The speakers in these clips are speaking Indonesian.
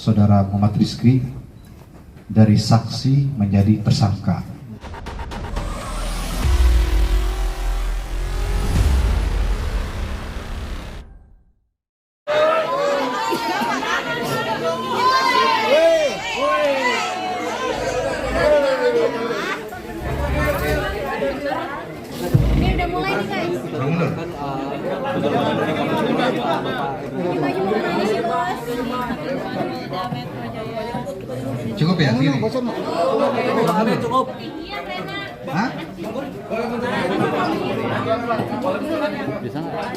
Saudara Muhammad Rizky dari saksi menjadi tersangka. Ini udah mulai nih guys. Cukup ya sini? Cukup. Hah? Bisa nggak?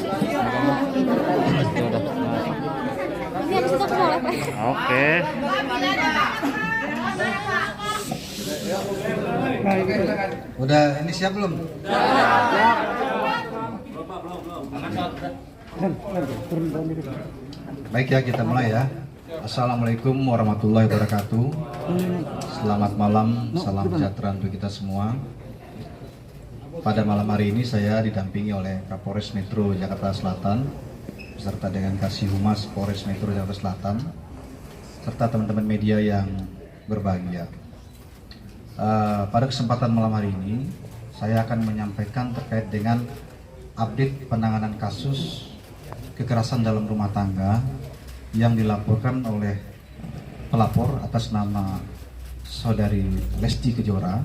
Ini habis itu aku mau live. Oke. Udah ini siap belum? Baik ya, kita mulai ya. Assalamualaikum warahmatullahi wabarakatuh. Selamat malam, salam sejahtera untuk kita semua. Pada malam hari ini saya didampingi oleh Kapolres Metro Jakarta Selatan beserta dengan Kasih Humas Polres Metro Jakarta Selatan serta teman-teman media yang berbahagia. Pada kesempatan malam hari ini saya akan menyampaikan terkait dengan update penanganan kasus kekerasan dalam rumah tangga yang dilaporkan oleh pelapor atas nama saudari Lesti Kejora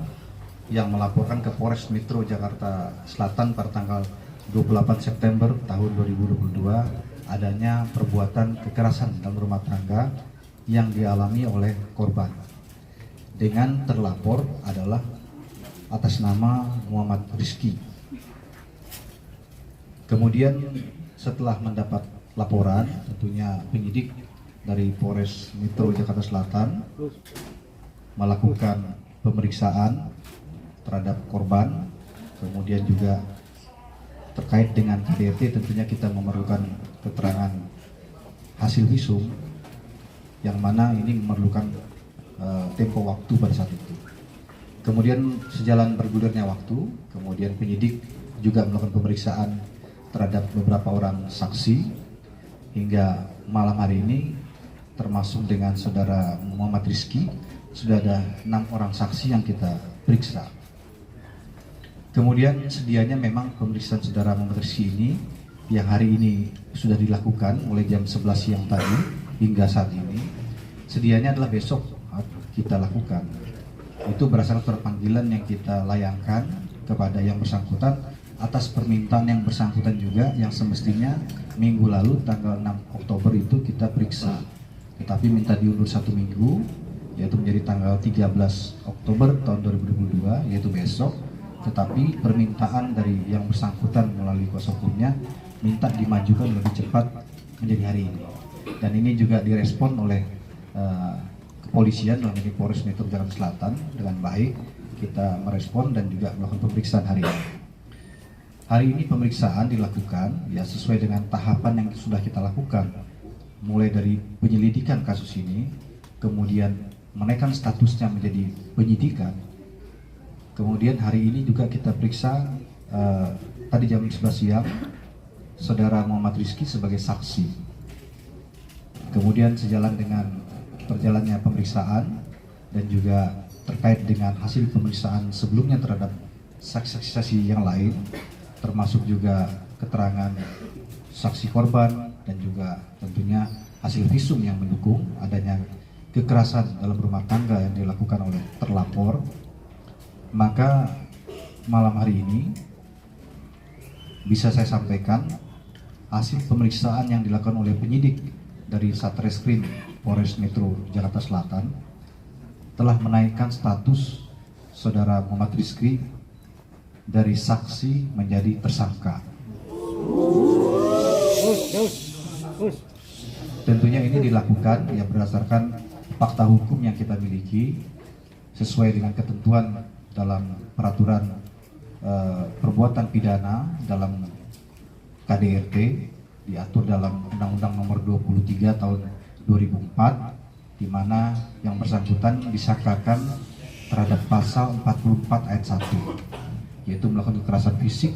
yang melaporkan ke Polres Metro Jakarta Selatan pada tanggal 28 September tahun 2022 adanya perbuatan kekerasan dalam rumah tangga yang dialami oleh korban dengan terlapor adalah atas nama Muhammad Rizky. Kemudian setelah mendapat laporan, tentunya penyidik dari Polres Metro Jakarta Selatan melakukan pemeriksaan terhadap korban, kemudian juga terkait dengan KDRT tentunya kita memerlukan keterangan hasil visum yang mana ini memerlukan tempo waktu pada saat itu. Kemudian sejalan bergulirnya waktu, kemudian penyidik juga melakukan pemeriksaan terhadap beberapa orang saksi hingga malam hari ini termasuk dengan saudara Muhammad Rizky sudah ada 6 orang saksi yang kita periksa. Kemudian sedianya memang pemeriksaan saudara Muhammad Rizky ini yang hari ini sudah dilakukan mulai jam 11 siang tadi hingga saat ini sedianya adalah besok kita lakukan. Itu berdasarkan surat panggilan yang kita layangkan kepada yang bersangkutan atas permintaan yang bersangkutan juga yang semestinya minggu lalu tanggal 6 Oktober itu kita periksa, tetapi minta diundur 1 minggu yaitu menjadi tanggal 13 Oktober tahun 2022 yaitu besok, tetapi permintaan dari yang bersangkutan melalui kuasa hukumnya minta dimajukan lebih cepat menjadi hari ini, dan ini juga direspon oleh kepolisian dalam ini Polres Metro Jakarta Selatan dengan baik. Kita merespon dan juga melakukan pemeriksaan hari ini. Hari ini pemeriksaan dilakukan ya sesuai dengan tahapan yang sudah kita lakukan, mulai dari penyelidikan kasus ini, kemudian menaikkan statusnya menjadi penyidikan. Kemudian hari ini juga kita periksa tadi jam 11 siang saudara Muhammad Rizky sebagai saksi. Kemudian sejalan dengan berjalannya pemeriksaan dan juga terkait dengan hasil pemeriksaan sebelumnya terhadap saksi-saksi yang lain, termasuk juga keterangan saksi korban dan juga tentunya hasil visum yang mendukung adanya kekerasan dalam rumah tangga yang dilakukan oleh terlapor, maka malam hari ini bisa saya sampaikan hasil pemeriksaan yang dilakukan oleh penyidik dari Satreskrim Polres Metro Jakarta Selatan telah menaikkan status saudara Muhammad Rizky dari saksi menjadi tersangka. Tentunya ini dilakukan ya berdasarkan fakta hukum yang kita miliki sesuai dengan ketentuan dalam peraturan perbuatan pidana dalam KDRT diatur dalam Undang-Undang Nomor 23 Tahun 2004, di mana yang bersangkutan disangkakan terhadap pasal 44 ayat 1, yaitu melakukan kekerasan fisik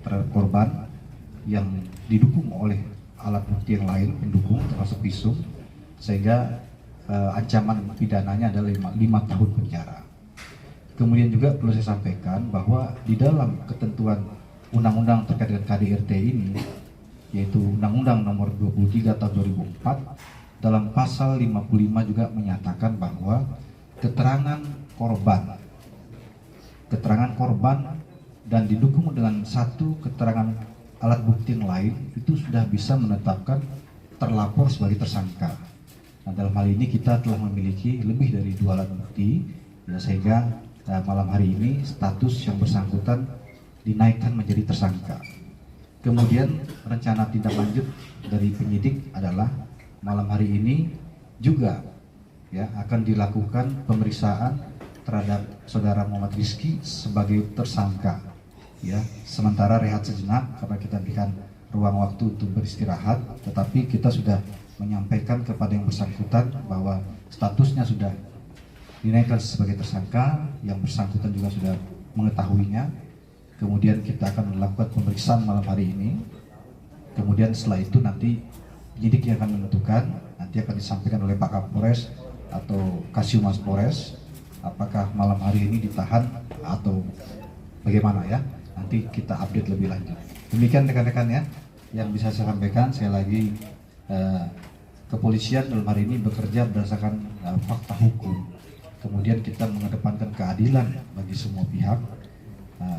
terhadap korban yang didukung oleh alat bukti yang lain pendukung termasuk visum, sehingga ancaman pidananya adalah 5 tahun penjara. Kemudian juga perlu saya sampaikan bahwa di dalam ketentuan undang-undang terkait dengan KDRT ini, yaitu Undang-Undang Nomor 23 Tahun 2004, dalam pasal 55 juga menyatakan bahwa keterangan korban dan didukung dengan satu keterangan alat bukti yang lain itu sudah bisa menetapkan terlapor sebagai tersangka. Nah, dalam hal ini kita telah memiliki lebih dari 2 alat bukti, ya, sehingga malam hari ini status yang bersangkutan dinaikkan menjadi tersangka. Kemudian rencana tindak lanjut dari penyidik adalah malam hari ini juga ya akan dilakukan pemeriksaan terhadap saudara Muhammad Rizky sebagai tersangka. Ya, sementara rehat sejenak karena kita berikan ruang waktu untuk beristirahat, tetapi kita sudah menyampaikan kepada yang bersangkutan bahwa statusnya sudah dinaikkan sebagai tersangka, yang bersangkutan juga sudah mengetahuinya. Kemudian kita akan melakukan pemeriksaan malam hari ini. Kemudian setelah itu nanti penyidik yang akan menentukan, nanti akan disampaikan oleh Pak Kapolres atau Kasiumas Polres, apakah malam hari ini ditahan atau bagaimana ya. Nanti kita update lebih lanjut. Demikian rekan-rekan ya, yang bisa saya sampaikan. Saya lagi kepolisian dalam hari ini bekerja berdasarkan fakta hukum. Kemudian kita mengedepankan keadilan bagi semua pihak.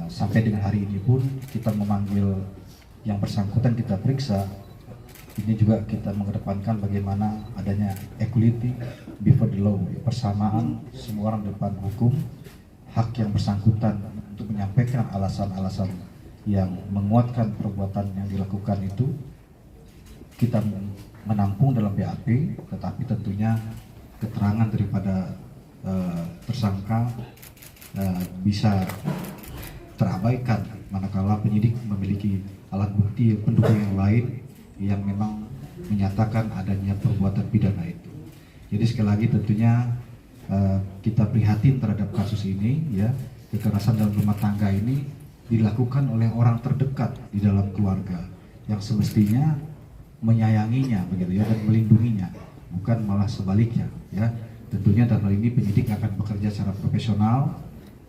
Sampai dengan hari ini pun kita memanggil yang bersangkutan, kita periksa. Ini juga kita mengedepankan bagaimana adanya equality before the law, persamaan semua orang di depan hukum. Hak yang bersangkutan untuk menyampaikan alasan-alasan yang menguatkan perbuatan yang dilakukan itu kita menampung dalam BAP, tetapi tentunya keterangan daripada tersangka bisa terabaikan manakala penyidik memiliki alat bukti pendukung yang lain yang memang menyatakan adanya perbuatan pidana itu. Jadi sekali lagi tentunya kita prihatin terhadap kasus ini ya. Kekerasan dalam rumah tangga ini dilakukan oleh orang terdekat di dalam keluarga yang semestinya menyayanginya begitu ya dan melindunginya, bukan malah sebaliknya ya. Tentunya dalam hal ini penyidik akan bekerja secara profesional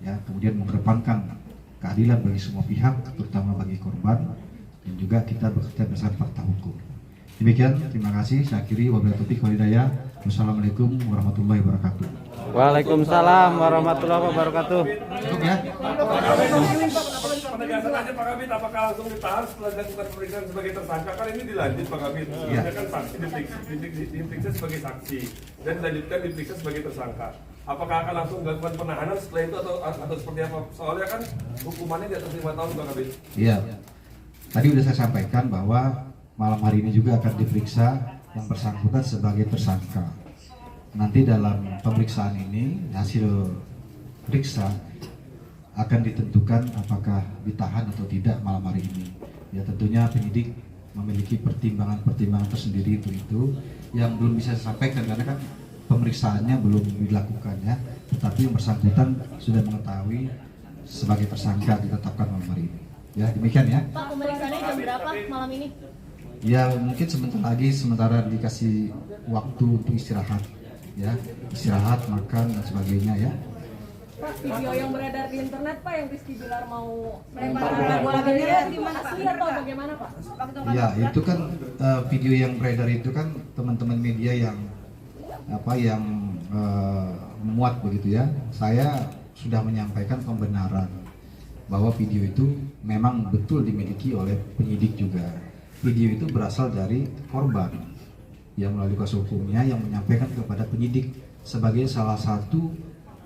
ya, kemudian mengedepankan keadilan bagi semua pihak, terutama bagi korban, dan juga kita bekerja berdasarkan fakta hukum. Demikian, terima kasih. Saya akhiri, wabillahi taufiq wal hidayah. Wassalamualaikum warahmatullahi wabarakatuh. Waalaikumsalam warahmatullahi wabarakatuh. Cukup ya? Penegasan aja Pak Kabit, apakah langsung ditahan setelah dilakukan pemeriksaan sebagai tersangka? Kan ini dilanjut Pak Kabit, Iya. kan saksi diperiksa sebagai saksi dan dilanjutkan diperiksa sebagai tersangka. Apakah akan langsung dilakukan penahanan setelah itu atau seperti apa? Soalnya kan hukumannya di atas 5 tahun Pak Kabit. Iya. Tadi sudah saya sampaikan bahwa malam hari ini juga akan diperiksa yang bersangkutan sebagai tersangka. Nanti dalam pemeriksaan ini hasil periksa akan ditentukan apakah ditahan atau tidak malam hari ini. Ya tentunya penyidik memiliki pertimbangan tersendiri itu yang belum bisa saya sampaikan karena kan pemeriksaannya belum dilakukan ya. Tetapi yang bersangkutan sudah mengetahui sebagai tersangka ditetapkan malam hari ini. Ya demikian ya. Pak, pemeriksaannya jam berapa malam ini? Ya mungkin sebentar lagi, sementara dikasih waktu untuk istirahat ya, istirahat, makan dan sebagainya ya. Pak, video yang beredar di internet Pak yang Rizky Bilar mau melempar bola biliar gimana Pak? Asli atau bagaimana Pak? Ya itu kan video yang beredar itu kan teman-teman media yang memuat begitu ya. Saya sudah menyampaikan pembenaran bahwa video itu memang betul dimiliki oleh penyidik juga. Video itu berasal dari korban yang melalui kuasa hukumnya yang menyampaikan kepada penyidik sebagai salah satu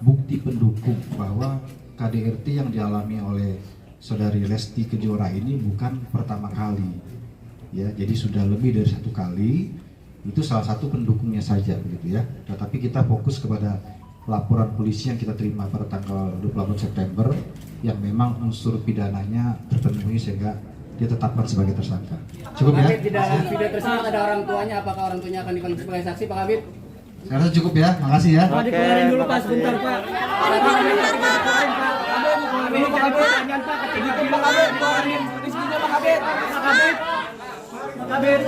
bukti pendukung bahwa KDRT yang dialami oleh saudari Lesti Kejora ini bukan pertama kali ya, jadi sudah lebih dari 1 kali. Itu salah satu pendukungnya saja begitu ya. Tetapi kita fokus kepada laporan polisi yang kita terima pada tanggal 28 September yang memang unsur pidananya terpenuhi sehingga ditetapkan sebagai tersangka. Cukup ya? Di dalam video tersebut ada orang tuanya, apakah orang tuanya akan dipanggil sebagai saksi Pak Kabit? Saya rasa cukup ya, makasih ya. Pak dikeluarin dulu Pak, sebentar Pak. Pak Kabit,